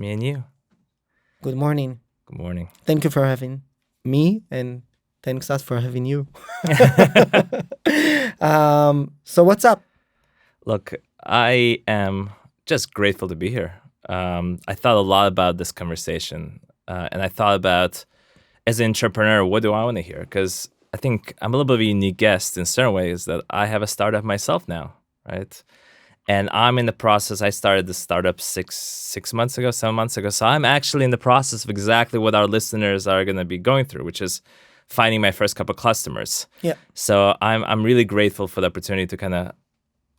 me and you. Good morning. Good morning. Thank you for having me, and thanks us for having you. So what's up? Look, I am just grateful to be here. I thought a lot about this conversation, and I thought about, as an entrepreneur, what do I want to hear? Because I think I'm a little bit of a unique guest in certain ways that I have a startup myself now, right? And I'm in the process. I started the startup 7 months ago. So I'm actually in the process of exactly what our listeners are going to be going through, which is finding my first couple customers. Yeah. So I'm really grateful for the opportunity to kind of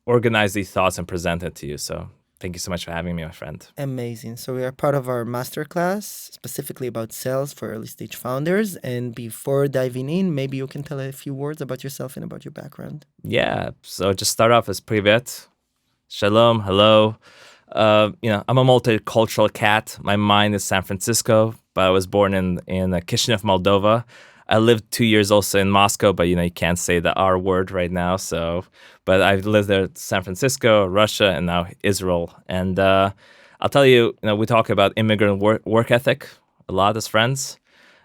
organize these thoughts and present it to you. So thank you so much for having me, my friend. Amazing. So we are part of our masterclass, specifically about sales for early stage founders. And before diving in, maybe you can tell a few words about yourself and about your background. Yeah. So just start off as privet. Shalom, hello. I'm a multicultural cat. My mind is San Francisco, but I was born in Chisinau, Moldova. I lived 2 years also in Moscow, but you can't say the R word right now. But I've lived there, San Francisco, Russia, and now Israel. And I'll tell you, we talk about immigrant work ethic a lot as friends.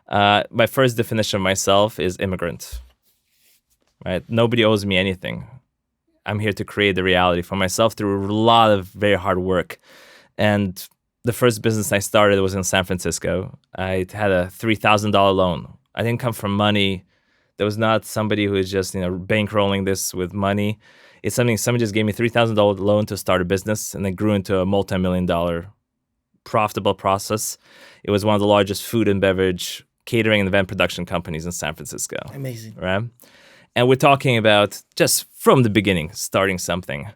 My first definition of myself is immigrant. Right? Nobody owes me anything. I'm here to create the reality for myself through a lot of very hard work. And the first business I started was in San Francisco. I had a $3,000 loan. I didn't come from money. There was not somebody who is just, bankrolling this with money. It's something somebody just gave me $3,000 loan to start a business, and it grew into a multi-million-dollar profitable process. It was one of the largest food and beverage catering and event production companies in San Francisco. Amazing. Right? And we're talking about just from the beginning, starting something.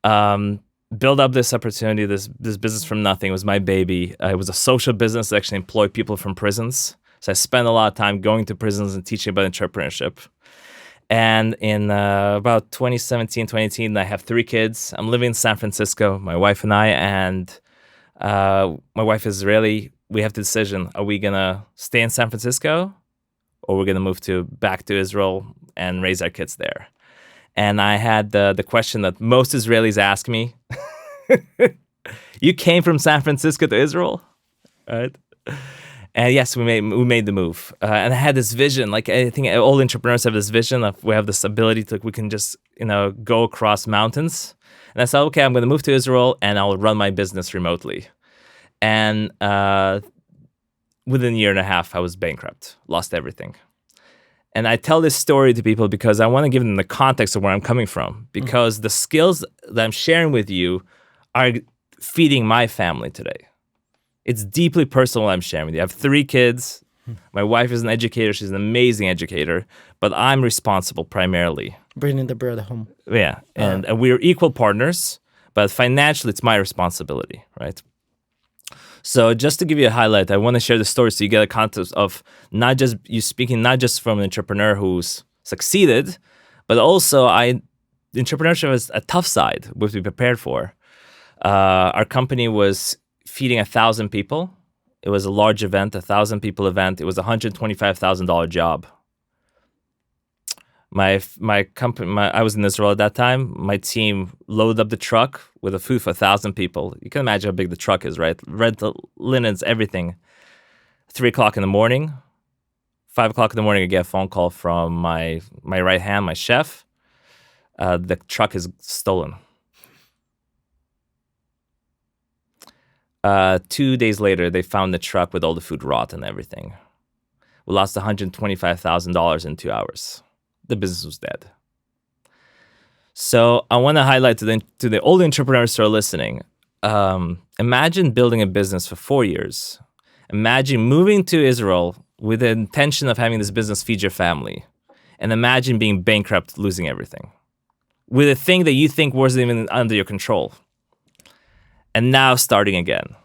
Build up this opportunity, this business from nothing. It was my baby. It was a social business that actually employed people from prisons. So I spent a lot of time going to prisons and teaching about entrepreneurship. And in about 2017, 2018, I have 3 kids. I'm living in San Francisco, my wife and I, and my wife is Israeli. We have the decision, are we going to stay in San Francisco or we're going to move back to Israel and raise our kids there? And I had the question that most Israelis ask me, you came from San Francisco to Israel, right? And yes, we made the move. And I had this vision, like I think all entrepreneurs have this vision of we have this ability to, we can just, go across mountains. And I said, okay, I'm going to move to Israel and I'll run my business remotely. And within a year and a half, I was bankrupt, lost everything. And I tell this story to people because I want to give them the context of where I'm coming from, because the skills that I'm sharing with you are feeding my family today. It's deeply personal what I'm sharing with you. I have 3 kids. My wife is an educator. She's an amazing educator, but I'm responsible primarily. Bringing the bread home. Yeah, and we're equal partners, but financially it's my responsibility, right? So just to give you a highlight, I want to share the story so you get a context of not just you speaking, not just from an entrepreneur who's succeeded, but also entrepreneurship is a tough side we have to be prepared for. Our company was feeding 1,000 people. It was a large event, 1,000 people event. It was a $125,000 job. My company, I was in Israel at that time. My team loaded up the truck with the food for 1,000 people. You can imagine how big the truck is, right? Rental, linens, everything. 3 o'clock in the morning, 5 o'clock in the morning, I get a phone call from my right hand, my chef. The truck is stolen. 2 days later, they found the truck with all the food rot and everything. We lost $125,000 in 2 hours. The business was dead. So I want to highlight to the old entrepreneurs who are listening, imagine building a business for 4 years. Imagine moving to Israel with the intention of having this business feed your family. And imagine being bankrupt, losing everything. With a thing that you think wasn't even under your control. And now starting again.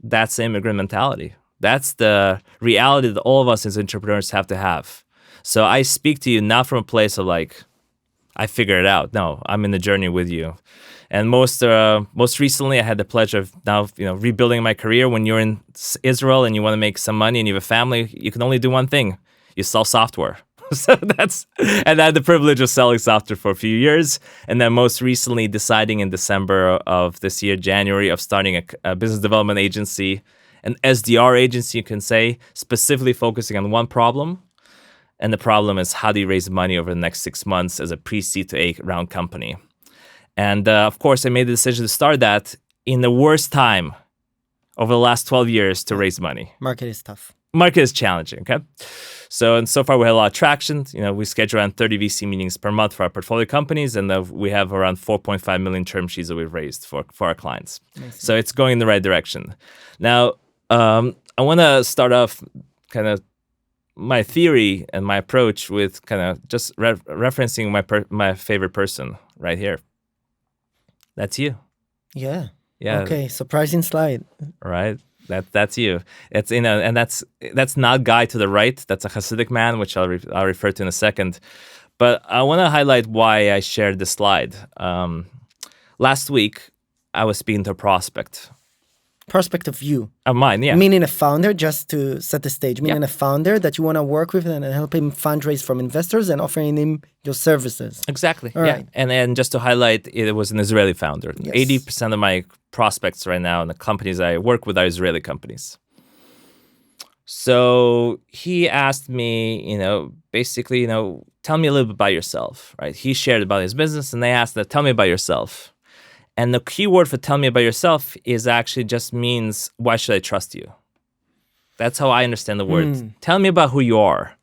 That's the immigrant mentality. That's the reality that all of us as entrepreneurs have to have. So I speak to you not from a place of like, I figured it out. No, I'm in the journey with you. And most recently, I had the pleasure of now, rebuilding my career. When you're in Israel and you want to make some money and you have a family, you can only do one thing. You sell software. And I had the privilege of selling software for a few years. And then most recently deciding in December of this year, January, of starting a business development agency, an SDR agency, you can say, specifically focusing on one problem. And the problem is, how do you raise money over the next 6 months as a pre-Seed-A-Round company? And of course, I made the decision to start that in the worst time over the last 12 years to raise money. Market is tough. Market is challenging, okay? So far we had a lot of traction. We schedule around 30 VC meetings per month for our portfolio companies, and we have around 4.5 million term sheets that we've raised for our clients. So it's going in the right direction. Now, I want to start off kind of my theory and my approach with kind of just referencing my favorite person right here. That's you. Yeah. Yeah. Okay. Surprising slide. Right. That's you. It's and that's not Guy to the right. That's a Hasidic man, which I'll refer to in a second. But I want to highlight why I shared this slide. Last week, I was speaking to a prospect. Prospect of you. Of mine, yeah. Meaning a founder, just to set the stage. Meaning a founder that you want to work with and help him fundraise from investors and offering him your services. Exactly. All right. And just to highlight, it was an Israeli founder. Yes. 80% of my prospects right now and the companies I work with are Israeli companies. So he asked me, basically, tell me a little bit about yourself, right? He shared about his business and they asked that, tell me about yourself. And the key word for tell me about yourself is actually just means, why should I trust you? That's how I understand the word. Tell me about who you are.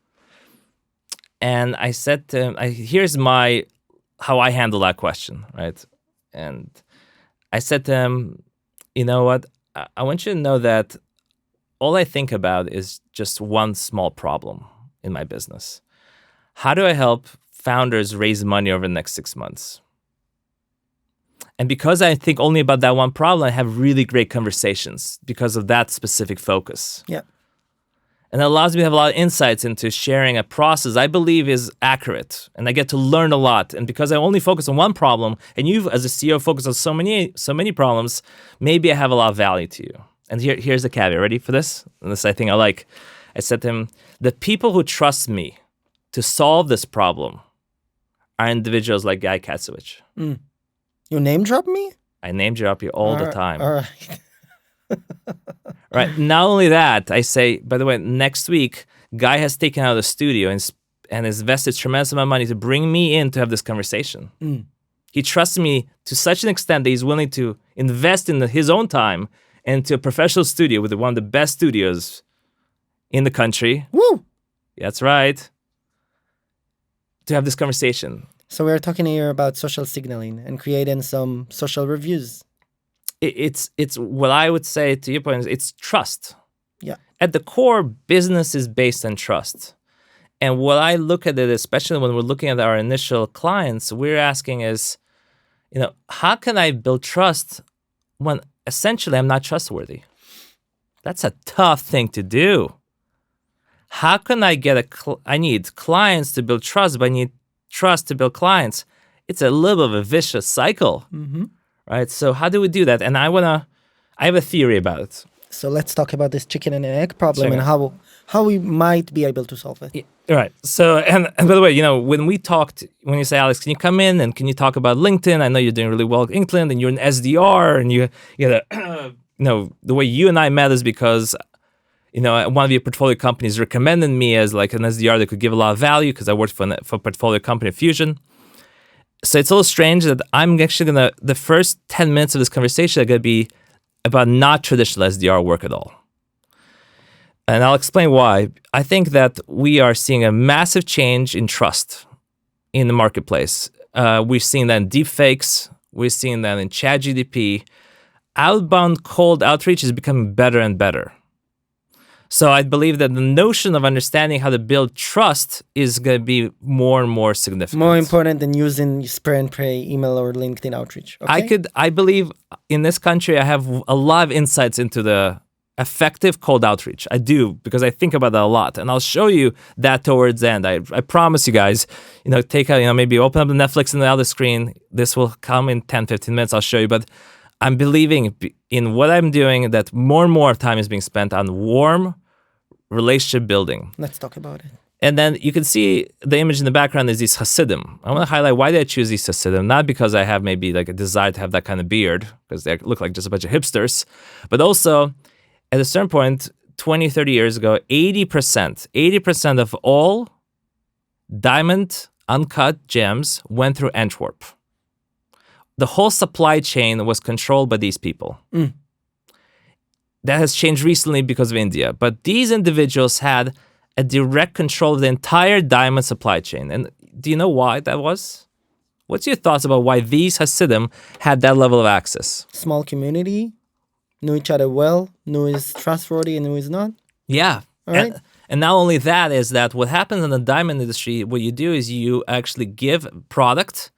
And I said to him, here's how I handle that question, right? And I said to him, you know what? I want you to know that all I think about is just one small problem in my business. How do I help founders raise money over the next 6 months? And because I think only about that one problem, I have really great conversations because of that specific focus. Yeah. And it allows me to have a lot of insights into sharing a process I believe is accurate. And I get to learn a lot. And because I only focus on one problem, and you as a CEO focus on so many problems, maybe I have a lot of value to you. And here's the caveat. Ready for this? And this I think I like. I said to him, the people who trust me to solve this problem are individuals like Guy Katzowitz. You name drop me? I name drop you all the time. All right. Right. Not only that, I say, by the way, next week, Guy has taken out of the studio and has invested tremendous amount of money to bring me in to have this conversation. He trusts me to such an extent that he's willing to invest in his own time into a professional studio with one of the best studios in the country. Woo! That's right. To have this conversation. So we're talking here about social signaling and creating some social reviews. It's what I would say to your point, it's trust. Yeah. At the core, business is based on trust. And what I look at it, especially when we're looking at our initial clients, we're asking is, how can I build trust when essentially I'm not trustworthy? That's a tough thing to do. How can I I need clients to build trust, but I need trust to build clients. It's a little bit of a vicious cycle, right? So how do we do that? And I have a theory about it. So let's talk about this chicken and egg problem and how we might be able to solve it. Yeah, right. So, and by the way, when you say, Alex, can you come in and can you talk about LinkedIn? I know you're doing really well at LinkedIn and you're an SDR and the way you and I met is because one of your portfolio companies recommended me as like an SDR that could give a lot of value because I worked for a portfolio company, פיוז'ן. So it's a little strange that I'm actually the first 10 minutes of this conversation are going to be about not traditional SDR work at all. And I'll explain why. I think that we are seeing a massive change in trust in the marketplace. We're seeing that in deepfakes. We're seeing that in ChatGPT. Outbound cold outreach is becoming better and better. So I believe that the notion of understanding how to build trust is going to be more and more significant. More important than using spray and pray email or LinkedIn outreach. Okay? I believe in this country, I have a lot of insights into the effective cold outreach. I do, because I think about that a lot. And I'll show you that towards the end. I promise you guys, take out, maybe open up the Netflix on the other screen. This will come in 10, 15 minutes. I'll show you. But I'm believing in what I'm doing that more and more time is being spent on warm relationship building. Let's talk about it. And then you can see the image in the background is these Hasidim. I want to highlight why did I choose these Hasidim, not because I have maybe like a desire to have that kind of beard, because they look like just a bunch of hipsters, but also at a certain point, 20, 30 years ago, 80% of all diamond uncut gems went through Antwerp. The whole supply chain was controlled by these people. That has changed recently because of India. But these individuals had a direct control of the entire diamond supply chain. And do you know why that was? What's your thoughts about why these Hasidim had that level of access? Small community, knew each other well, knew who is trustworthy and who is not. Yeah. All right. And not only that is that what happens in the diamond industry, what you do is you actually give product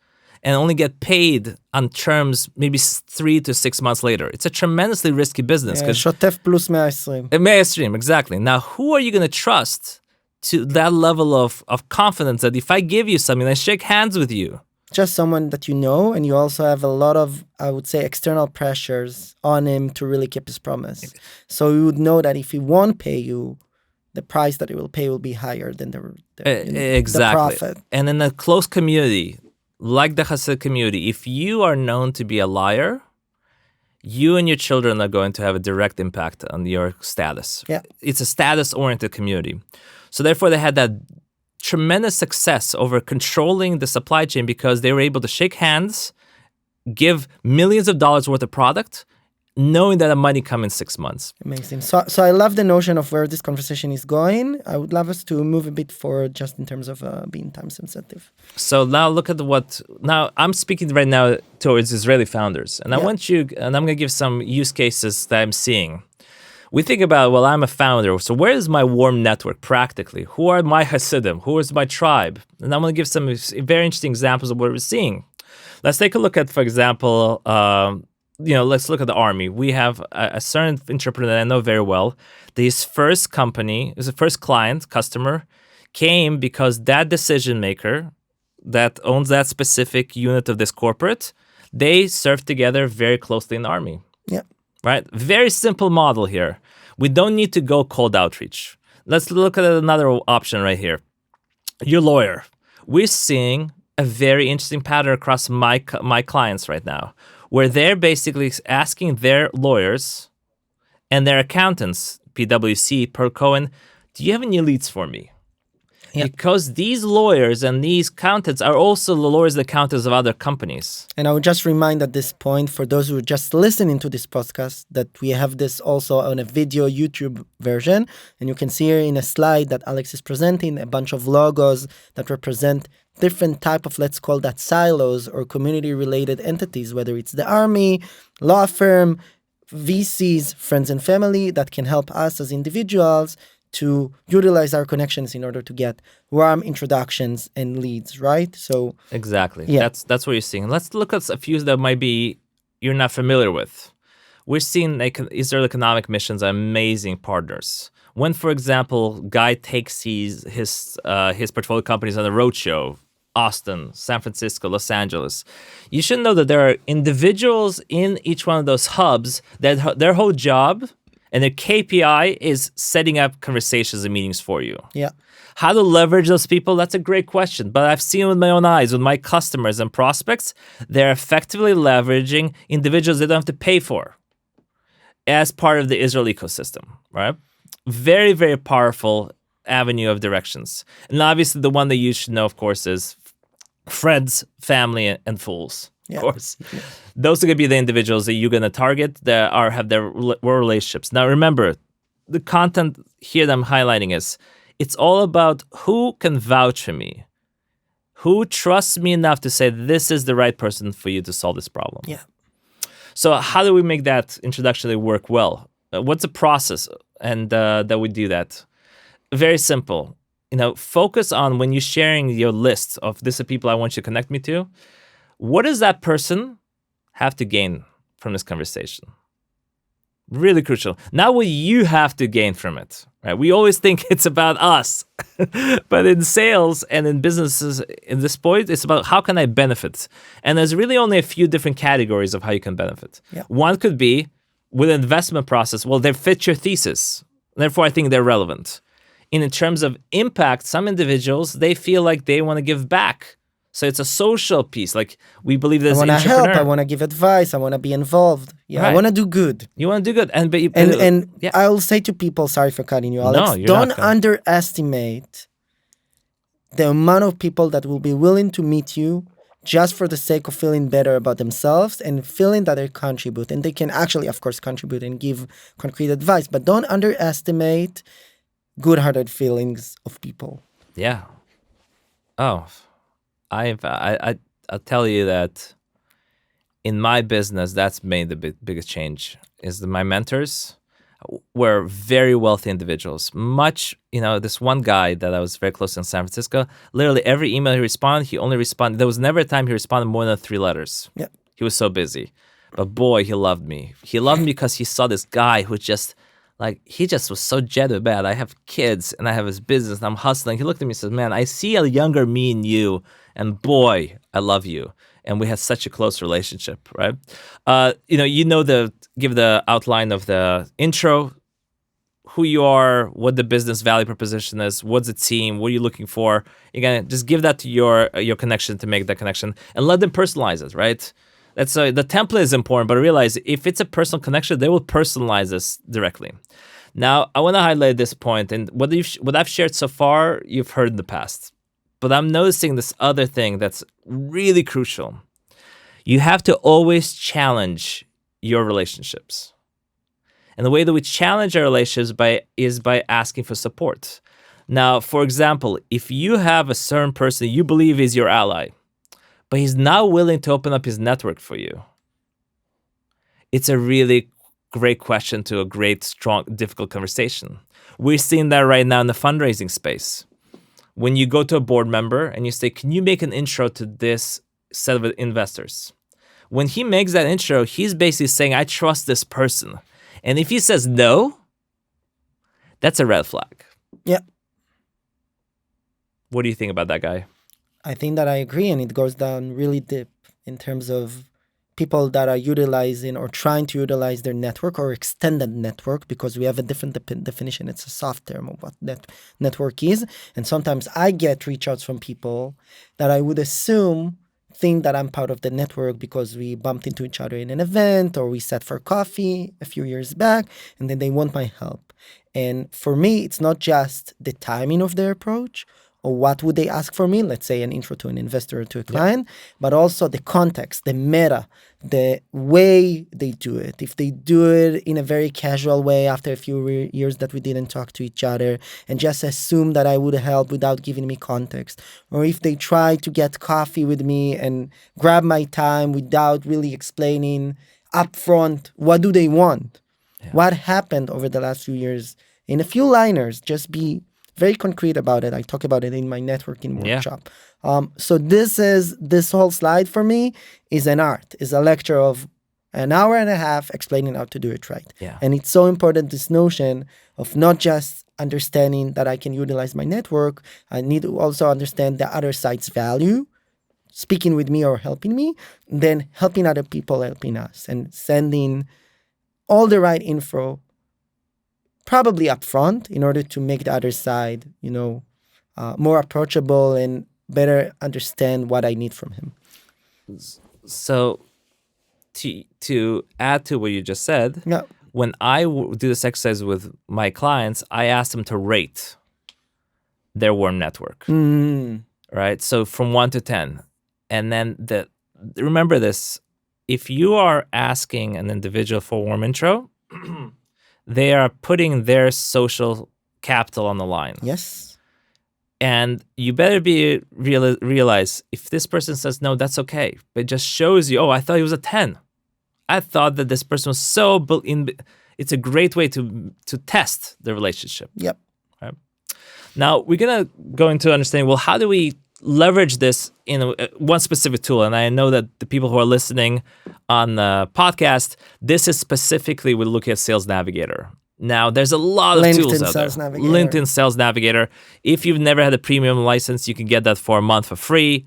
and only get paid on terms maybe 3 to 6 months later. It's a tremendously risky business. שוטף plus 120. 120, exactly. Now, who are you going to trust to that level of confidence that if I give you something, I shake hands with you? Just someone that you know, and you also have a lot of, I would say, external pressures on him to really keep his promise. So you would know that if he won't pay you, the price that he will pay will be higher than the profit. And in a close community, like the Hasid community, if you are known to be a liar, you and your children are going to have a direct impact on your status. Yeah. It's a status-oriented community. So therefore, they had that tremendous success over controlling the supply chain because they were able to shake hands, give millions of dollars worth of product, knowing that the money come in 6 months. Amazing. So I love the notion of where this conversation is going. I would love us to move a bit forward just in terms of being time sensitive. So now look at now I'm speaking right now towards Israeli founders. And I want you, and I'm going to give some use cases that I'm seeing. We think about, well, I'm a founder. So where is my warm network practically? Who are my Hasidim? Who is my tribe? And I'm going to give some very interesting examples of what we're seeing. Let's take a look at, for example, let's look at the army. We have a certain entrepreneur that I know very well. His first company, his first client, customer, came because that decision maker that owns that specific unit of this corporate, they served together very closely in the army. Yeah. Right? Very simple model here. We don't need to go cold outreach. Let's look at another option right here. Your lawyer. We're seeing a very interesting pattern across my clients right now, where they're basically asking their lawyers and their accountants, PwC, Per Cohen, do you have any leads for me? Yeah. Because these lawyers and these accountants are also the lawyers and accountants of other companies. And I would just remind at this point, for those who are just listening to this podcast, that we have this also on a video YouTube version. And you can see here in a slide that Alex is presenting a bunch of logos that represent different type of, let's call that silos or community-related entities, whether it's the army, law firm, VCs, friends and family that can help us as individuals to utilize our connections in order to get warm introductions and leads, right? So exactly. Yeah. That's what you're seeing. Let's look at a few that might be you're not familiar with. We're seeing Israel Economic Missions are amazing partners. When, for example, Guy takes his portfolio companies on a roadshow, Austin, San Francisco, Los Angeles, you should know that there are individuals in each one of those hubs that their whole job and their KPI is setting up conversations and meetings for you. Yeah. How to leverage those people? That's a great question. But I've seen with my own eyes, with my customers and prospects, they're effectively leveraging individuals they don't have to pay for as part of the Israel ecosystem, right? Very, very powerful avenue of directions. And obviously the one that you should know, of course, is friends, family, and fools. Yeah. Of course. Yeah. Those are going to be the individuals that you're going to target that have their relationships. Now, remember, the content here that I'm highlighting is, it's all about who can vouch for me, who trusts me enough to say this is the right person for you to solve this problem. Yeah. So how do we make that introduction work well? What's the process and that we do that? Very simple. Focus on when you're sharing your list of this are people I want you to connect me to. What does that person have to gain from this conversation? Really crucial. Not what you have to gain from it. Right? We always think it's about us. But in sales and in businesses, in this point, it's about how can I benefit? And there's really only a few different categories of how you can benefit. Yeah. One could be with an investment process, well, they fit your thesis. Therefore, I think they're relevant. in terms of impact, some individuals, they feel like they want to give back. So it's a social piece. Like we believe that I want to help. I want to give advice. I want to be involved. Yeah, right. I want to do good. You want to do good, and yeah. I'll say to people, sorry for cutting you, Alex. No, don't underestimate the amount of people that will be willing to meet you just for the sake of feeling better about themselves and feeling that they contribute, and they can actually, of course, contribute and give concrete advice. But don't underestimate good-hearted feelings of people. Yeah. Oh. I'll tell you that in my business, that's made the biggest change. Is that my mentors were very wealthy individuals. This one guy that I was very close to in San Francisco, literally every email he responded, he only responded. There was never a time he responded more than 3 letters. Yeah. He was so busy. But boy, he loved me. He loved me because he saw this guy who he just was so jet bad. I have kids and I have his business and I'm hustling. He looked at me and said, man, I see a younger me in you. And boy, I love you. And we had such a close relationship, right? Give the outline of the intro, who you are, what the business value proposition is, what's the team, what are you looking for? You're gonna just give that to your connection to make that connection and let them personalize it, right? That's the template is important, but realize if it's a personal connection, they will personalize this directly. Now, I want to highlight this point, and what I've shared so far, you've heard in the past. But I'm noticing this other thing that's really crucial. You have to always challenge your relationships. And the way that we challenge our relationships is by asking for support. Now, for example, if you have a certain person you believe is your ally, but he's not willing to open up his network for you, it's a really great question to a great, strong, difficult conversation. We're seeing that right now in the fundraising space. When you go to a board member and you say, can you make an intro to this set of investors? When he makes that intro, he's basically saying, I trust this person. And if he says no, that's a red flag. Yeah. What do you think about that guy? I think that I agree, and it goes down really deep in terms of people that are utilizing or trying to utilize their network or extended network, because we have a different definition. It's a soft term of what network is. And sometimes I get reach outs from people that I would assume think that I'm part of the network because we bumped into each other in an event or we sat for coffee a few years back, and then they want my help. And for me, it's not just the timing of their approach, or what would they ask for me, let's say an intro to an investor or to a client, but also the context, the meta, the way they do it. If they do it in a very casual way after a few years that we didn't talk to each other and just assume that I would help without giving me context, or if they try to get coffee with me and grab my time without really explaining upfront what do they want, what happened over the last few years in a few liners, just be very concrete about it. I talk about it in my networking workshop. So this whole slide for me is an art, is a lecture of an hour and a half explaining how to do it right. Yeah. And it's so important, this notion of not just understanding that I can utilize my network, I need to also understand the other side's value, speaking with me or helping me, then helping other people helping us, and sending all the right info probably upfront in order to make the other side, more approachable and better understand what I need from him. So to add to what you just said, when I do this exercise with my clients, I ask them to rate their warm network, right? So from 1 to 10. And then remember this, if you are asking an individual for a warm intro, they are putting their social capital on the line. Yes. And you better realize if this person says no, that's okay. But it just shows you, I thought he was a 10. I thought that this person was so it's a great way to test the relationship. Yep. Right? Now we're gonna go into understanding, well, how do we leverage this in one specific tool? And I know that the people who are listening on the podcast, this is specifically, we're looking at Sales Navigator. Now, there's a lot of tools out there. LinkedIn Sales Navigator. If you've never had a premium license, you can get that for a month for free.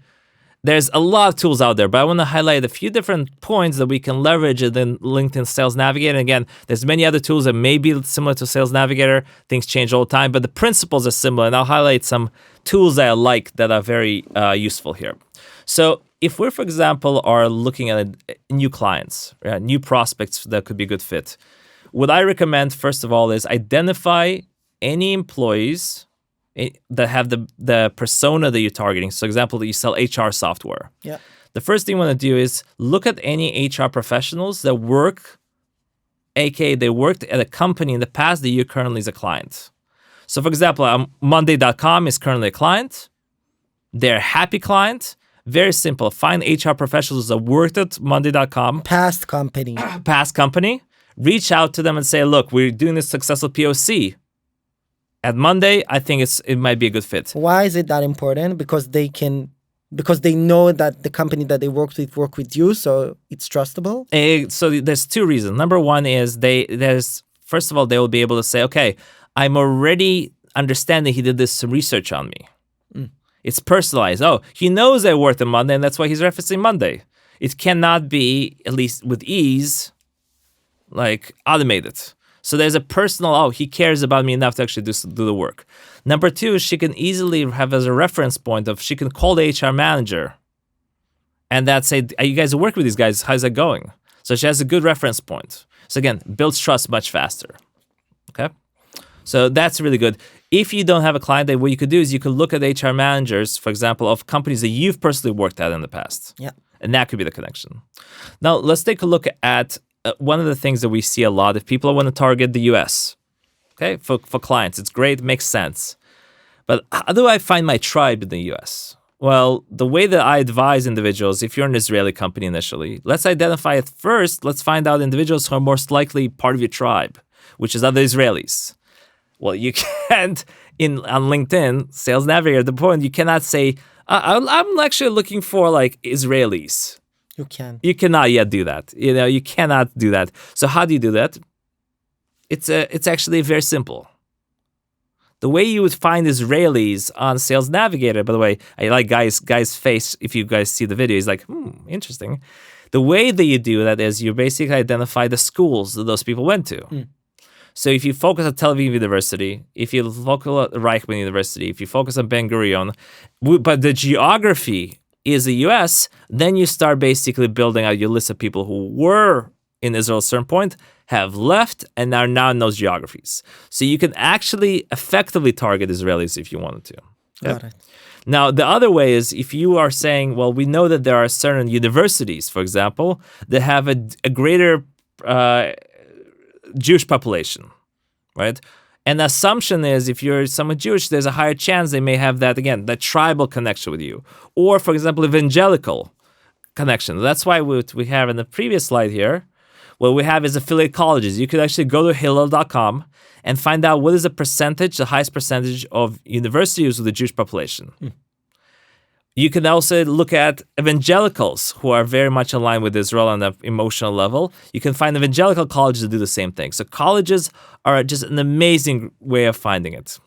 there's a lot of tools out there, but I want to highlight a few different points that we can leverage in LinkedIn Sales Navigator. And again, there's many other tools that may be similar to Sales Navigator. Things change all the time, but the principles are similar. And I'll highlight some tools that I like that are very useful here. So if we're, for example, are looking at new clients, new prospects that could be a good fit, what I recommend, first of all, is identify any employees that have the persona that you're targeting. So example, that you sell HR software. Yeah. The first thing you want to do is look at any HR professionals that work, aka they worked at a company in the past that you currently is a client. So for example, Monday.com is currently a client. They're a happy client. Very simple. Find HR professionals that worked at Monday.com. Past company. Reach out to them and say, look, we're doing this successful POC at Monday. I think it might be a good fit. Why is it that important? Because they know that the company that they work with you, so it's trustable. So there's two reasons. Number one is first of all, they will be able to say, okay, I'm already understanding he did this research on me. It's personalized. Oh, he knows I worked on Monday, and that's why he's referencing Monday. It cannot be, at least with ease, like automated. So there's a personal, he cares about me enough to actually do the work. Number two, she can easily have as a reference point she can call the HR manager and that say, you guys work with these guys, how's that going? So she has a good reference point. So again, builds trust much faster. Okay? So that's really good. If you don't have a client, what you could do is you could look at HR managers, for example, of companies that you've personally worked at in the past. Yeah. And that could be the connection. Now, let's take a look at one of the things that we see a lot if people want to target the US, okay, for clients. It's great, it makes sense. But how do I find my tribe in the US? Well, the way that I advise individuals, if you're an Israeli company initially, let's identify it first. Let's find out individuals who are most likely part of your tribe, which is other Israelis. Well, you can't, on LinkedIn, Sales Navigator, the point, you cannot say, I'm actually looking for like Israelis. You cannot yet do that. You cannot do that. So how do you do that? It's actually very simple. The way you would find Israelis on Sales Navigator, by the way, I like guy's face. If you guys see the video, he's like, interesting. The way that you do that is you basically identify the schools that those people went to. So if you focus on Tel Aviv University, if you focus on Reichman University, if you focus on Ben Gurion, but the geography is the US, then you start basically building out your list of people who were in Israel at a certain point, have left, and are now in those geographies. So you can actually effectively target Israelis if you wanted to. Got it. Now, the other way is if you are saying, well, we know that there are certain universities, for example, that have a greater Jewish population, right? And the assumption is if you're somewhat Jewish, there's a higher chance they may have that that tribal connection with you. Or, for example, evangelical connection. That's why what we have in the previous slide here, what we have is affiliate colleges. You could actually go to hillel.com and find out what is the highest percentage of universities with a Jewish population. You can also look at evangelicals who are very much aligned with Israel on the emotional level. You can find evangelical colleges that do the same thing. So colleges are just an amazing way of finding it.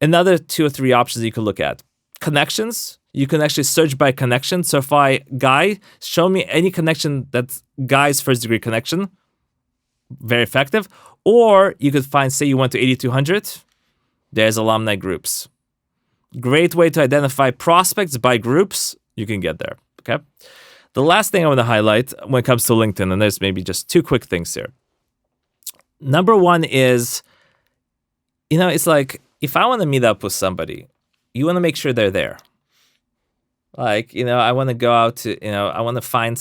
Another 2 or 3 options you can look at. Connections. You can actually search by connection. So if Guy, show me any connection that's Guy's first degree connection. Very effective. Or you could find, say you went to 8200. There's alumni groups. Great way to identify prospects by groups. You can get there, okay? The last thing I want to highlight when it comes to LinkedIn, and there's maybe just 2 quick things here. Number one is, it's like, if I want to meet up with somebody, you want to make sure they're there. Like, I want to go out to, I want to find,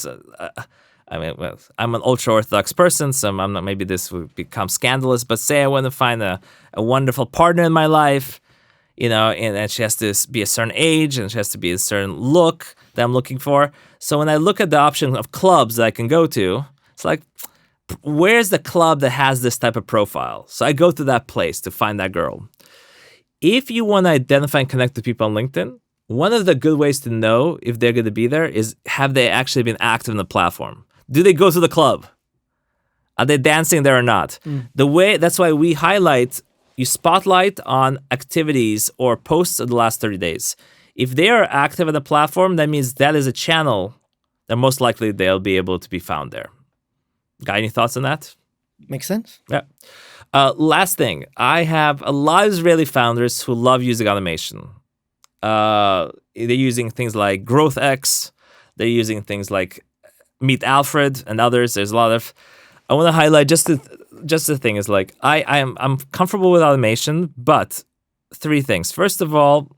I'm an ultra-Orthodox person, so I'm not, maybe this would become scandalous, but say I want to find a wonderful partner in my life, and she has to be a certain age and she has to be a certain look that I'm looking for. So when I look at the option of clubs that I can go to, it's like, where's the club that has this type of profile? So I go to that place to find that girl. If you want to identify and connect with people on LinkedIn, one of the good ways to know if they're going to be there is, have they actually been active in the platform? Do they go to the club? Are they dancing there or not? That's why we highlight, you spotlight on activities or posts of the last 30 days. If they are active on the platform, that means that is a channel that most likely they'll be able to be found there. Got any thoughts on that? Makes sense. Yeah. Last thing, I have a lot of Israeli founders who love using automation. They're using things like GrowthX. They're using things like Meet Alfred and others. There's a lot of. I want to highlight just the thing is like I'm comfortable with automation, but 3 things. First of all,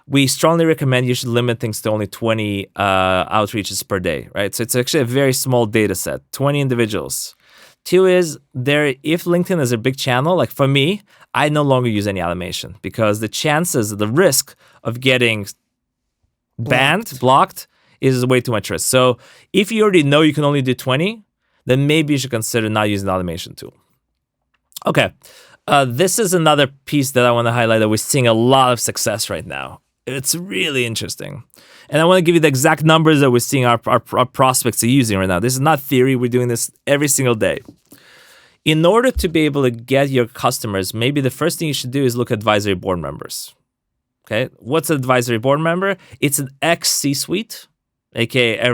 we strongly recommend you should limit things to only 20 outreaches per day, right? So it's actually a very small data set, 20 individuals. 2 is if LinkedIn is a big channel, like for me, I no longer use any automation because the risk of getting blocked is way too much risk. So if you already know you can only do 20, then maybe you should consider not using the automation tool. Okay. This is another piece that I want to highlight that we're seeing a lot of success right now. It's really interesting. And I want to give you the exact numbers that we're seeing our prospects are using right now. This is not theory. We're doing this every single day. In order to be able to get your customers, maybe the first thing you should do is look at advisory board members. Okay. What's an advisory board member? It's an ex-C-suite, aka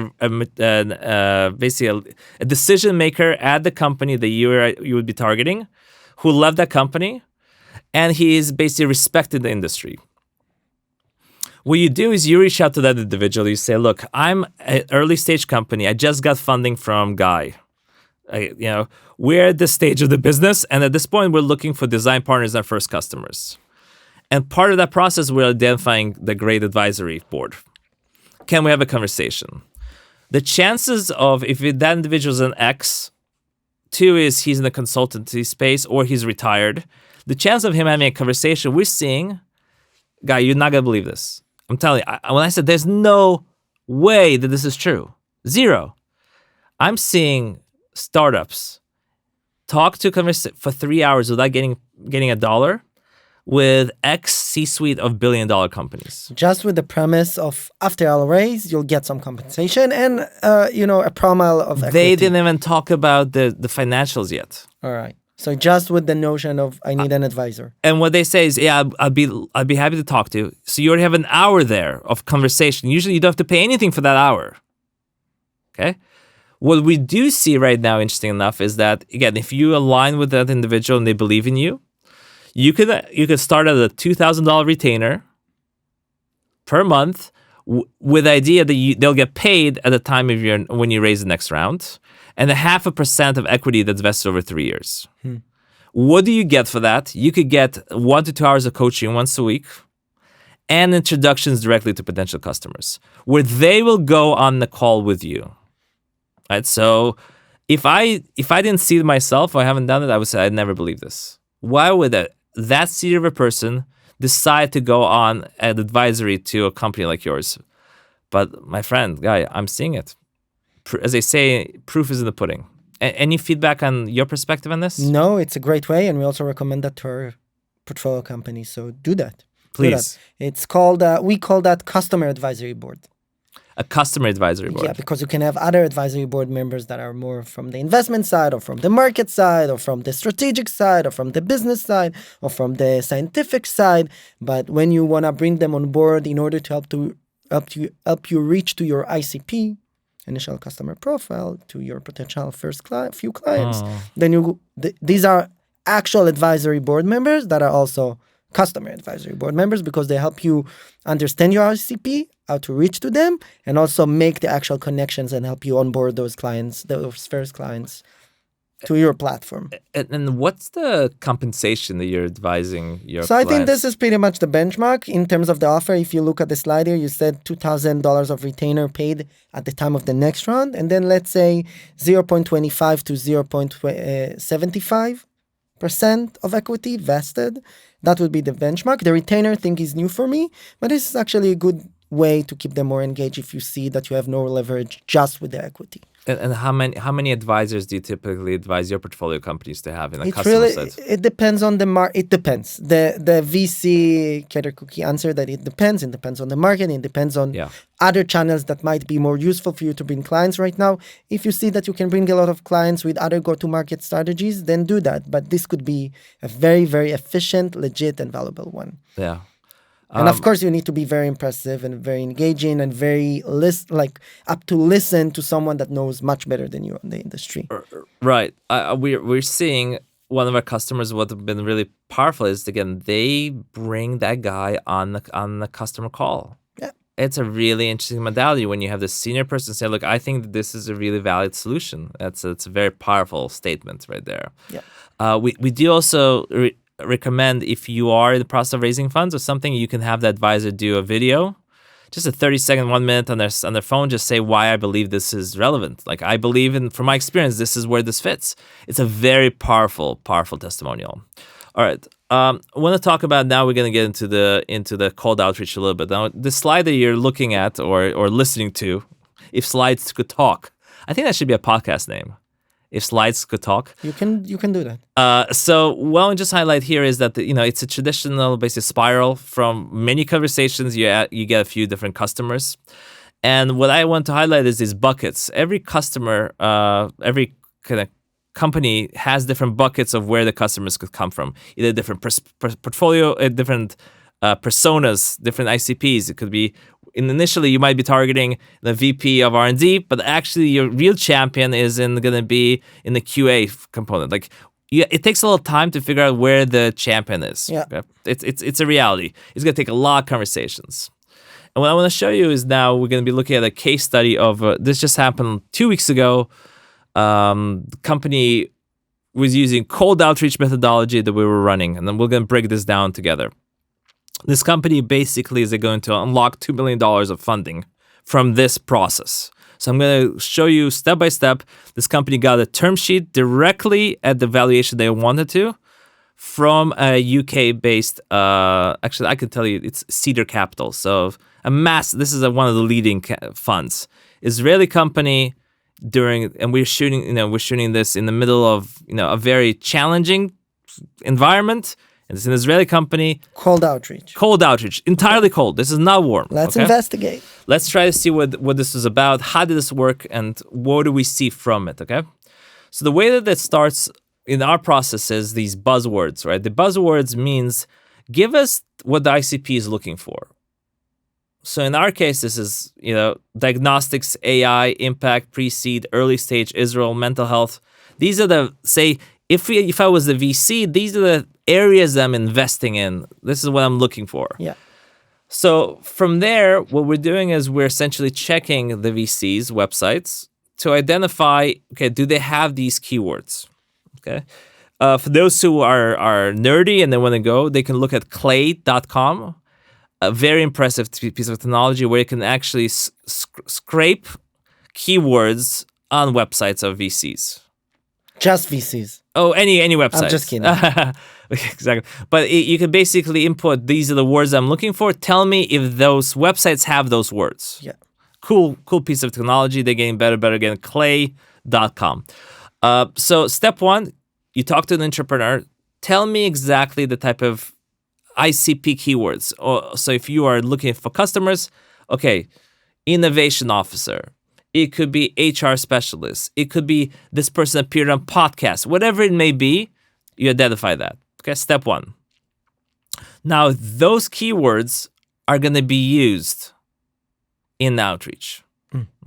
basically a decision maker at the company that you would be targeting, who left that company, and he is basically respected in the industry. What you do is you reach out to that individual. You say, look, I'm an early stage company. I just got funding from Guy. We're at this stage of the business. And at this point, we're looking for design partners and first customers. And part of that process, we're identifying the great advisory board. Can we have a conversation? The chances of, if that individual is an ex, 2 is he's in the consultancy space or he's retired. The chance of him having a conversation, we're seeing, Guy, you're not going to believe this. I'm telling you, when I said there's no way that this is true, 0. I'm seeing startups talk to for 3 hours without getting $1 with ex-C-suite of billion-dollar companies. Just with the premise of after I'll raise, you'll get some compensation and a promo of equity. They didn't even talk about the financials yet. All right. So just with the notion of I need an advisor. And what they say is, yeah, I'd be happy to talk to you. So you already have an hour there of conversation. Usually you don't have to pay anything for that hour. Okay? What we do see right now, interesting enough, is that, again, if you align with that individual and they believe in you, you could start at a $2,000 retainer per month with the idea that they'll get paid at the time of when you raise the next round, and 0.5% of equity that's vested over 3 years. What do you get for that? You could get 1 to 2 hours of coaching once a week and introductions directly to potential customers where they will go on the call with you. Right? So if I didn't see it myself, or I haven't done it, I would say I'd never believe this. Why would that senior of a person decide to go on an advisory to a company like yours? But my friend, Guy, I'm seeing it. As they say, proof is in the pudding. Any feedback on your perspective on this? No, it's a great way, and we also recommend that to our portfolio companies. So do that. Please. It's called, we call that customer advisory board. A customer advisory board. Yeah, because you can have other advisory board members that are more from the investment side or from the market side or from the strategic side or from the business side or from the scientific side. But when you want to bring them on board in order to help you reach to your ICP, initial customer profile, to your potential first few clients, then these are actual advisory board members that are also customer advisory board members because they help you understand your ICP, how to reach to them, and also make the actual connections and help you onboard those clients, those first clients, to your platform. And what's the compensation that you're advising your So clients? I think this is pretty much the benchmark in terms of the offer. If you look at the slide here, you said $2,000 of retainer paid at the time of the next round, and then let's say 0.25 to 0.75% of equity vested. That would be the benchmark. The retainer thing is new for me, but this is actually a good way to keep them more engaged if you see that you have no leverage just with the equity. And how many advisors do you typically advise your portfolio companies to have in a customer set? It depends on the market. It depends. The VC cater cookie answer that it depends. It depends on the market. It depends on other channels that might be more useful for you to bring clients right now. If you see that you can bring a lot of clients with other go-to-market strategies, then do that. But this could be a very, very efficient, legit, and valuable one. Yeah. And of course, you need to be very impressive and very engaging and very up to listen to someone that knows much better than you in the industry. Right. We're seeing one of our customers. What's been really powerful is, again, they bring that guy on the customer call. Yeah, it's a really interesting modality when you have the senior person say, "Look, I think that this is a really valid solution." It's a very powerful statement right there. Yeah. We do also recommend, if you are in the process of raising funds or something, you can have the advisor do a video, just a 30-second, 1 minute on their phone, just say why I believe this is relevant. Like, I believe from my experience, this is where this fits. It's a very powerful testimonial. All right. I want to talk about now. We're going to get into the cold outreach a little bit. Now, the slide that you're looking at or listening to, if slides could talk, I think that should be a podcast name. If slides could talk, you can do that. So what I'll just highlight here is that it's a traditional basic spiral. From many conversations, you get a few different customers, and what I want to highlight is these buckets. Every customer, every kind of company has different buckets of where the customers could come from. Either different portfolio, different personas, different ICPs. It could be. Initially, you might be targeting the VP of R&D, but actually your real champion is going to be in the QA component. Like, it takes a little time to figure out where the champion is. Yeah. Okay? It's a reality. It's going to take a lot of conversations. And what I want to show you is now we're going to be looking at a case study of this just happened 2 weeks ago. The company was using cold outreach methodology that we were running, and then we're going to break this down together. This company basically is going to unlock $2 million of funding from this process. So I'm going to show you step by step. This company got a term sheet directly at the valuation they wanted to from a UK-based, actually I can tell you it's Cedar Capital. So this is one of the leading funds. Israeli company and we're shooting this in the middle of, a very challenging environment. And it's an Israeli company. Cold outreach. Entirely cold. This is not warm. Let's investigate. Let's try to see what this is about. How did this work? And what do we see from it? Okay. So the way that it starts in our process is these buzzwords, right? The buzzwords means give us what the ICP is looking for. So in our case, this is, diagnostics, AI, impact, pre-seed, early stage, Israel, mental health. These are if I was the VC, these are the areas I'm investing in. This is what I'm looking for. Yeah. So from there, what we're doing is we're essentially checking the VC's websites to identify, okay, do they have these keywords? Okay. For those who are nerdy and they want to go, they can look at clay.com, a very impressive piece of technology where you can actually scrape keywords on websites of VCs. Just VCs. Oh, any website. I'm just kidding. Exactly. But you can basically input, these are the words I'm looking for. Tell me if those websites have those words. Yeah. Cool piece of technology. They're getting better. Again, clay.com. So step one, you talk to an entrepreneur. Tell me exactly the type of ICP keywords. So if you are looking for customers, okay, innovation officer. It could be HR specialist. It could be this person appeared on podcasts. Whatever it may be, you identify that. Okay, step one. Now, those keywords are going to be used in outreach.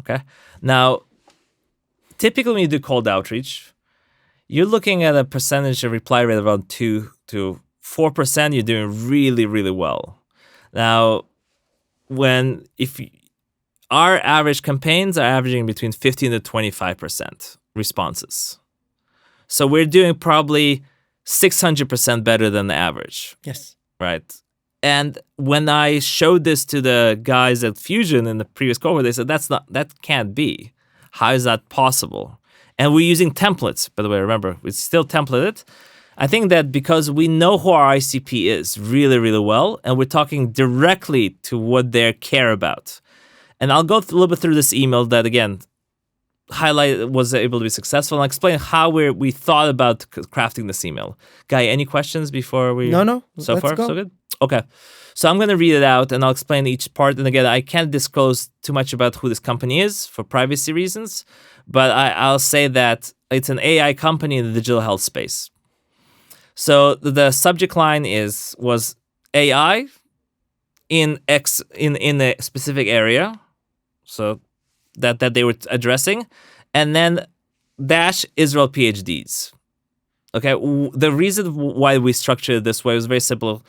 Okay? Now, typically when you do cold outreach, you're looking at a percentage of reply rate of around 2 to 4%. You're doing really, really well. Now, our average campaigns are averaging between 15 to 25% responses. So we're doing probably 600% better than the average. Yes. Right. And when I showed this to the guys at פיוז'ן in the previous cohort, they said, that can't be. How is that possible? And we're using templates, by the way, remember, we still templated. I think that because we know who our ICP is really, really well, and we're talking directly to what they care about. And I'll go a little bit through this email that, again, was able to be successful, and I'll explain how we thought about crafting this email. Guy, any questions before we... No. So let's far, go. so good? Okay. So I'm going to read it out, and I'll explain each part. And again, I can't disclose too much about who this company is for privacy reasons, but I'll say that it's an AI company in the digital health space. So the subject line was AI in a specific area, so that they were addressing, and then dash Israel PhDs. Okay, the reason why we structured it this way was very simple.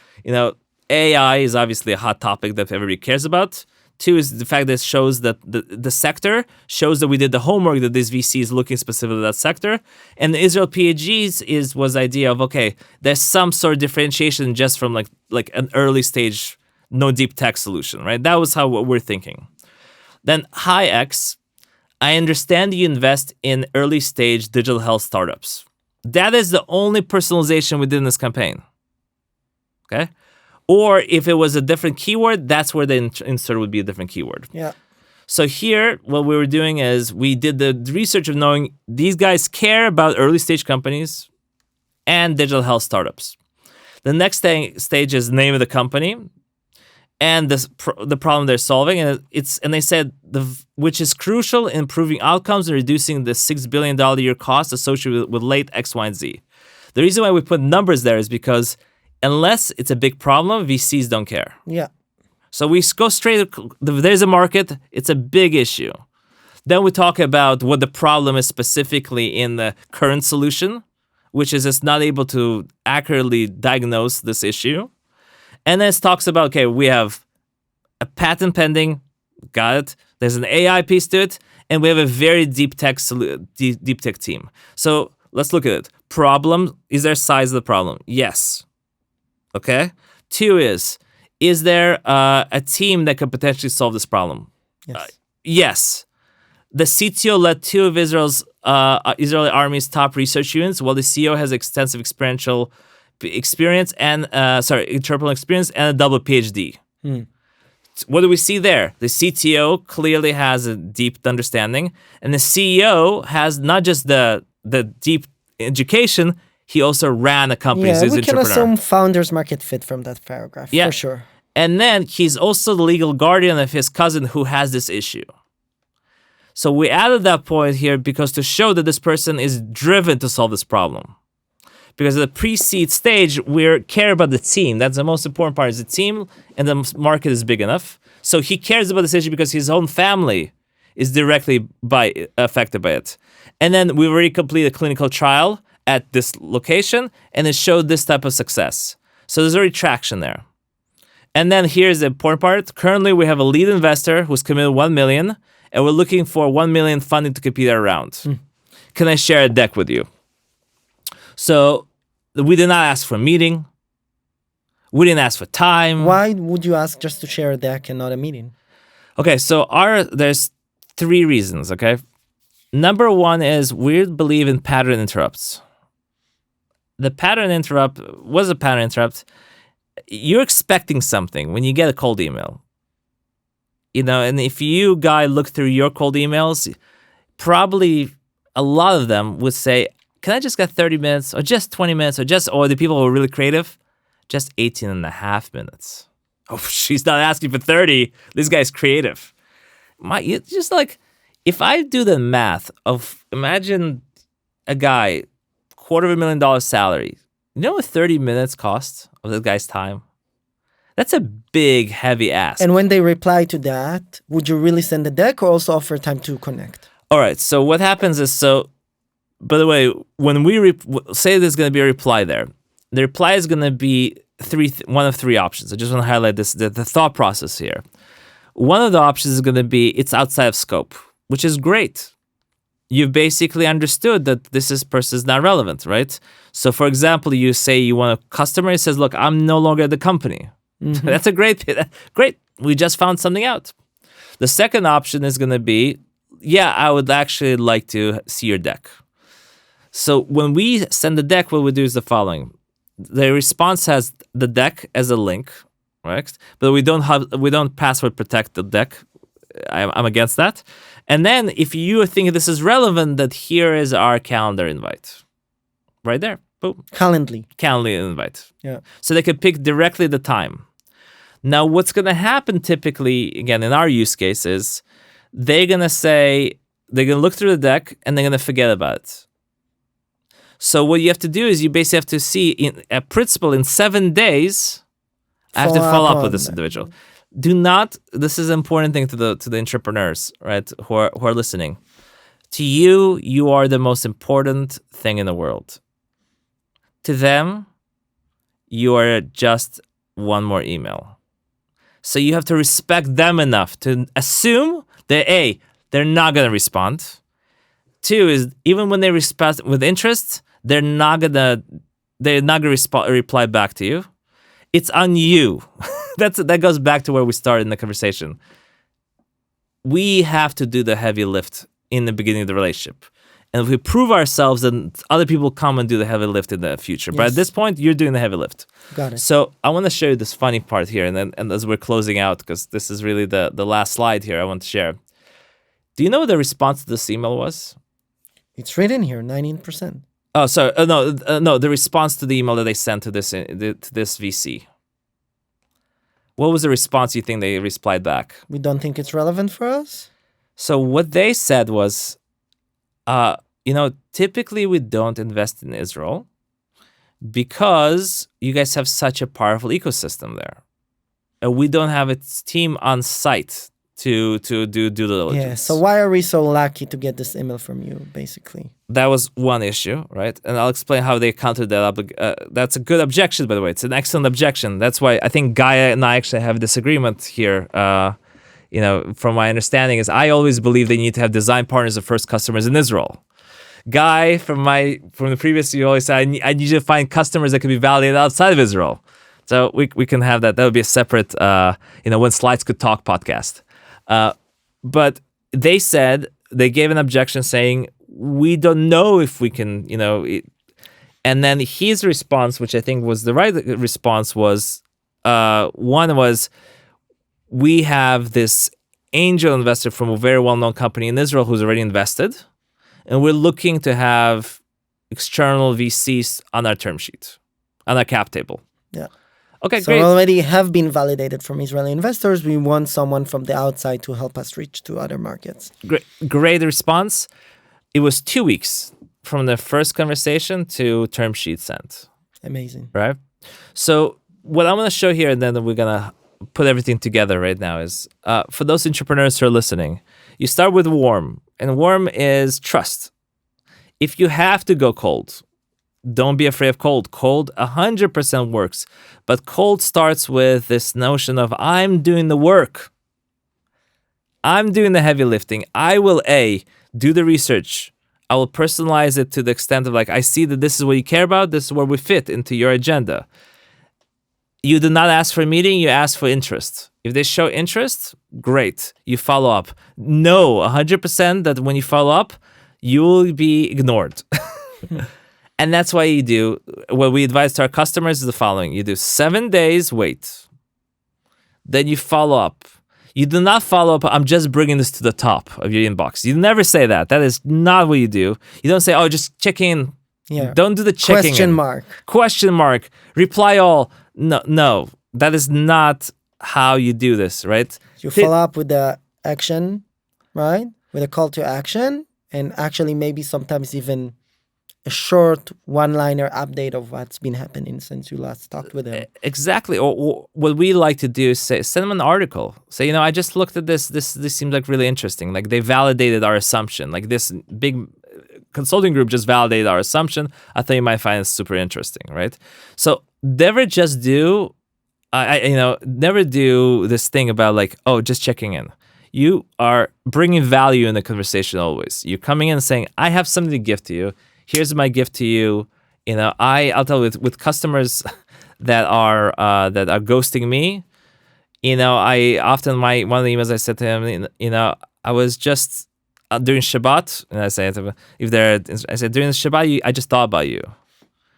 AI is obviously a hot topic that everybody cares about. Two is the fact that it shows that the sector shows that we did the homework, that this VC is looking specifically at that sector. And the Israel PhDs was the idea of, okay, there's some sort of differentiation just from like an early stage, no deep tech solution, right? That was how we're thinking. Then hi X, I understand you invest in early stage digital health startups. That is the only personalization within this campaign. Okay? Or if it was a different keyword, that's where the insert would be a different keyword. Yeah. So here, what we were doing is we did the research of knowing these guys care about early stage companies and digital health startups. The next stage is name of the company and the problem they're solving, and they said which is crucial in improving outcomes and reducing the $6 billion a year cost associated with late X, Y, and Z. The reason why we put numbers there is because unless it's a big problem, VCs don't care. Yeah. So we go straight, there's a market, it's a big issue. Then we talk about what the problem is specifically in the current solution, which is it's not able to accurately diagnose this issue. And then it talks about, okay, we have a patent pending, got it. There's an AI piece to it, and we have a very deep tech team. So let's look at it. Problem, is there size of the problem? Yes. Okay. Two is there a team that could potentially solve this problem? Yes. Yes. The CTO led two of Israeli army's top research units, while the CEO has extensive interpersonal experience and a double PhD. What do we see there? The CTO clearly has a deep understanding, and the CEO has not just the deep education, he also ran a company. Yeah, he's we an can entrepreneur. assume founder's market fit from that paragraph, for sure. And then he's also the legal guardian of his cousin who has this issue. So we added that point here because to show that this person is driven to solve this problem. Because at the pre-seed stage, we care about the team. That's the most important part, is the team, and the market is big enough. So he cares about this issue because his own family is directly affected by it. And then we already completed a clinical trial at this location, and it showed this type of success. So there's already traction there. And then here's the important part. Currently, we have a lead investor who's committed $1 million, and we're looking for $1 million funding to complete our round. Can I share a deck with you? So we did not ask for a meeting. We didn't ask for time. Why would you ask just to share a deck and not a meeting? Okay, so there's three reasons, okay? Number one is we believe in pattern interrupts. The pattern interrupt was a pattern interrupt. You're expecting something when you get a cold email. And if you look through your cold emails, probably a lot of them would say, can I just get 30 minutes or just 20 minutes or the people who are really creative, just 18 and a half minutes. Oh, she's not asking for 30. This guy's creative. Just like, if I do the math of, imagine a guy, $250,000 salary. You know what 30 minutes cost of this guy's time? That's a big, heavy ask. And when they reply to that, would you really send the deck or also offer time to connect? All right. So what happens is, by the way, when we say there's going to be a reply there, the reply is going to be one of three options. I just want to highlight this, the thought process here. One of the options is going to be it's outside of scope, which is great. You've basically understood that this person is not relevant, right? So, for example, you say you want a customer, it says, look, I'm no longer at the company. Mm-hmm. That's a great. We just found something out. The second option is going to be, yeah, I would actually like to see your deck. So when we send the deck, what we do is the following. The response has the deck as a link, right? But we don't password protect the deck. I'm against that. And then if you think this is relevant, that here is our calendar invite. Right there. Boom. Calendly invite. Yeah. So they can pick directly the time. Now, what's going to happen typically, again, in our use case is they're going to look through the deck and they're going to forget about it. So what you have to do is you basically have to see in a principle in 7 days, I have to follow up with on this that. individual. Do not. This is an important thing to the entrepreneurs, right? Who are listening. To you, you are the most important thing in the world. To them, you are just one more email. So you have to respect them enough to assume that A, they're not going to respond. 2 is even when they respond with interest, they're not gonna reply back to you. It's on you. That goes back to where we started in the conversation. We have to do the heavy lift in the beginning of the relationship. And if we prove ourselves, then other people come and do the heavy lift in the future. Yes. But at this point, you're doing the heavy lift. Got it. So I want to show you this funny part here. And as we're closing out, because this is really the last slide here I want to share. Do you know what the response to this email was? It's written here, 19%. Oh, sorry. No, the response to the email that they sent to this VC. What was the response you think they replied back? We don't think it's relevant for us? So what they said was, typically we don't invest in Israel because you guys have such a powerful ecosystem there. And we don't have its team on site to do due diligence. Yeah, so why are we so lucky to get this email from you, basically? That was one issue, right? And I'll explain how they countered that. That's a good objection, by the way. It's an excellent objection. That's why I think Gaia and I actually have a disagreement here. From my understanding is I always believe they need to have design partners or first customers in Israel. Guy, from the previous, you always said, I need you to find customers that can be validated outside of Israel. So we can have that. That would be a separate, when slides could talk podcast. But they said, they gave an objection saying, we don't know if we can, and then his response, which I think was the right response, was, one was, we have this angel investor from a very well-known company in Israel who's already invested, and we're looking to have external VCs on our term sheet, on our cap table. Yeah. Okay, so great. Already have been validated from Israeli investors. We want someone from the outside to help us reach to other markets. Great response. It was 2 weeks from the first conversation to term sheet sent. Amazing. Right? So what I'm going to show here, and then we're going to put everything together right now, is for those entrepreneurs who are listening, you start with warm. And warm is trust. If you have to go cold, don't be afraid of cold. Cold 100% works. But cold starts with this notion of I'm doing the work. I'm doing the heavy lifting. I will do the research. I will personalize it to the extent of I see that this is what you care about. This is where we fit into your agenda. You do not ask for a meeting. You ask for interest. If they show interest, great. You follow up. No, 100% that when you follow up, you will be ignored. And that's why you do, what we advise to our customers is the following. You do 7 days, wait. Then you follow up. You do not follow up, I'm just bringing this to the top of your inbox. You never say that. That is not what you do. You don't say, just check in. Yeah. Don't do the checking Question in. mark. Question mark. Reply all. No. That is not how you do this, right? You follow up with the action, right? With a call to action, and actually maybe sometimes even a short one-liner update of what's been happening since you last talked with them. Exactly. Or what we like to do is send them an article. Say, I just looked at this. This seems really interesting. They validated our assumption. This big consulting group just validated our assumption. I thought you might find it super interesting, right? So never just do, never do this thing about just checking in. You are bringing value in the conversation always. You're coming in and saying, I have something to give to you. Here's my gift to you. I'll tell you with customers that are ghosting me. I often one of the emails I said to him, I was just during Shabbat, and I said during the Shabbat, I just thought about you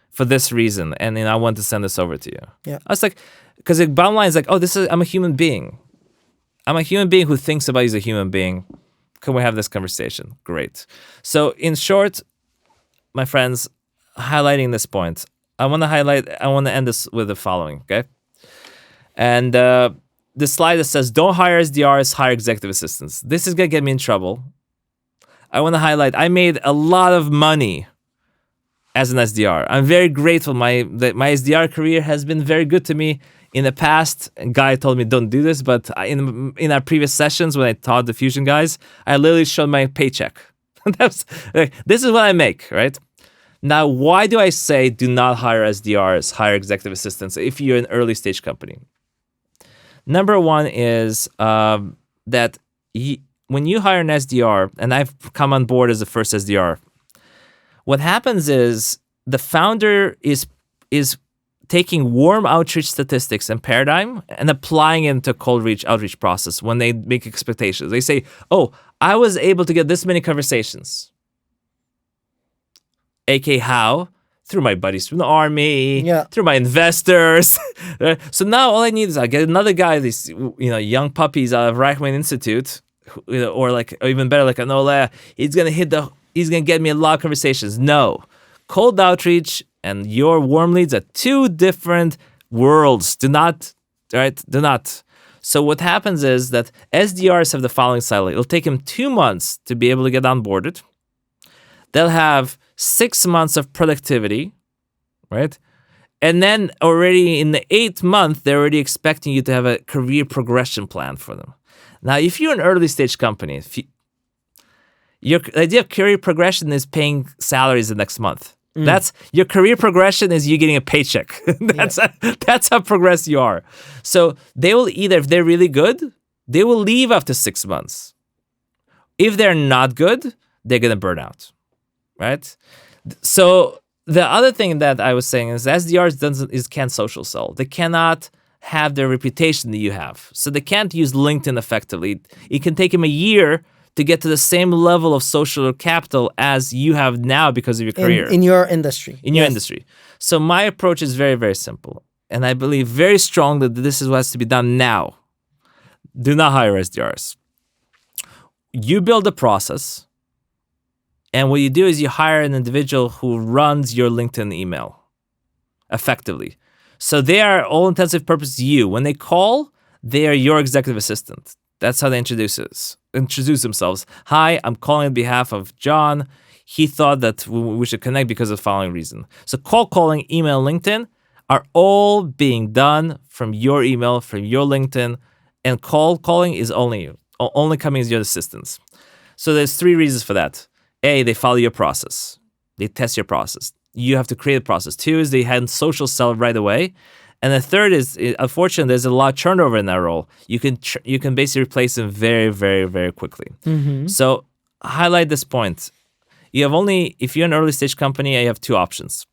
for this reason, and I want to send this over to you. Yeah, I was because the bottom line is I'm a human being. I'm a human being who thinks about you as a human being. Can we have this conversation? Great. So in short, my friends, highlighting this point, I want to end this with the following, okay? And the slide that says, don't hire SDRs, hire executive assistants. This is going to get me in trouble. I want to highlight, I made a lot of money as an SDR. I'm very grateful. My SDR career has been very good to me. In the past, a guy told me don't do this, but in our previous sessions when I taught the Fusion guys, I literally showed my paycheck. This is what I make, right? Now, why do I say do not hire SDRs, hire executive assistants if you're an early stage company? Number one is that when you hire an SDR, and I've come on board as the first SDR, what happens is the founder is taking warm outreach statistics and paradigm and applying it to cold outreach process when they make expectations. They say, oh, I was able to get this many conversations. AK how? Through my buddies from the army, through my investors. So now all I need is I get another guy, these young puppies out of Reichman Institute, or even better, like an Ola. He's gonna get me a lot of conversations. No, cold outreach and your warm leads are two different worlds. Do not. So what happens is that SDRs have the following cycle. It'll take them 2 months to be able to get onboarded. They'll have 6 months of productivity, right? And then already in the 8th month, they're already expecting you to have a career progression plan for them. Now, if you're an early stage company, your idea of career progression is paying salaries the next month. That's your career progression is you getting a paycheck. That's how progressed you are. So they will either, if they're really good, they will leave after 6 months. If they're not good, they're going to burn out, right? So the other thing that I was saying is SDRs can't social sell. They cannot have the reputation that you have. So they can't use LinkedIn effectively. It can take them a year to get to the same level of social capital as you have now because of your career. In your industry. In your industry. So my approach is very, very simple. And I believe very strongly that this is what has to be done now. Do not hire SDRs. You build a process. And what you do is you hire an individual who runs your LinkedIn email effectively. So they are all intensive purpose you. When they call, they are your executive assistant. That's how they introduce themselves. Hi, I'm calling on behalf of John. He thought that we should connect because of the following reason. So calling, email, LinkedIn are all being done from your email, from your LinkedIn, and calling is only coming as your assistants. So there's 3 reasons for that. A, they follow your process. They test your process. You have to create a process. 2 is they had social sell right away. And the 3rd is, unfortunately, there's a lot of turnover in that role. You can basically replace them very, very, very quickly. Mm-hmm. So highlight this point. If you're an early stage company, you have 2 options.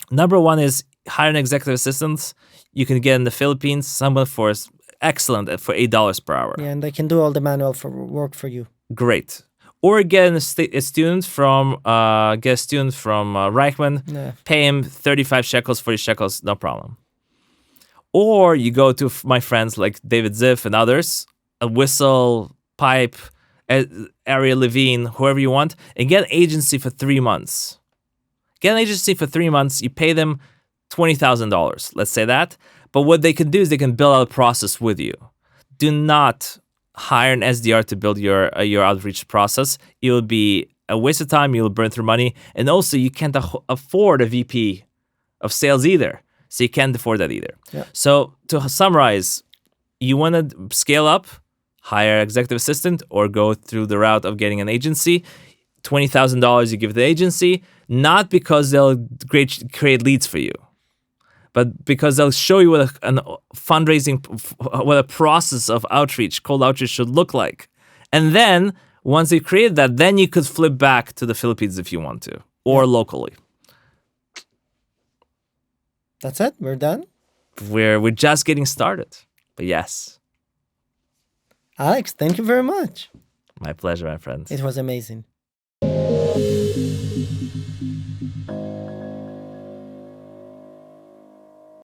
Number 1 is hire an executive assistant. You can get in the Philippines someone for excellent for $8 per hour. Yeah, and they can do all the manual work for you. Great. Or get a student from Reichman, pay him 35 shekels, 40 shekels, no problem. Or you go to my friends like David Ziff and others, a Whistle, Pipe, Ariel Levine, whoever you want, and get an agency for 3 months. Get an agency for 3 months, you pay them $20,000, let's say that. But what they can do is they can build out a process with you. Do not hire an SDR to build your outreach process. It will be a waste of time. You'll burn through money. And also, you can't afford a VP of sales either. So you can't afford that either. Yeah. So to summarize, you want to scale up, hire an executive assistant, or go through the route of getting an agency. $20,000 you give the agency, not because they'll create leads for you, but because they'll show you what a process of outreach, cold outreach should look like. And then once you create that, then you could flip back to the Philippines if you want to, or locally. That's it? We're done? We're just getting started. But yes. Alex, thank you very much. My pleasure, my friends. It was amazing.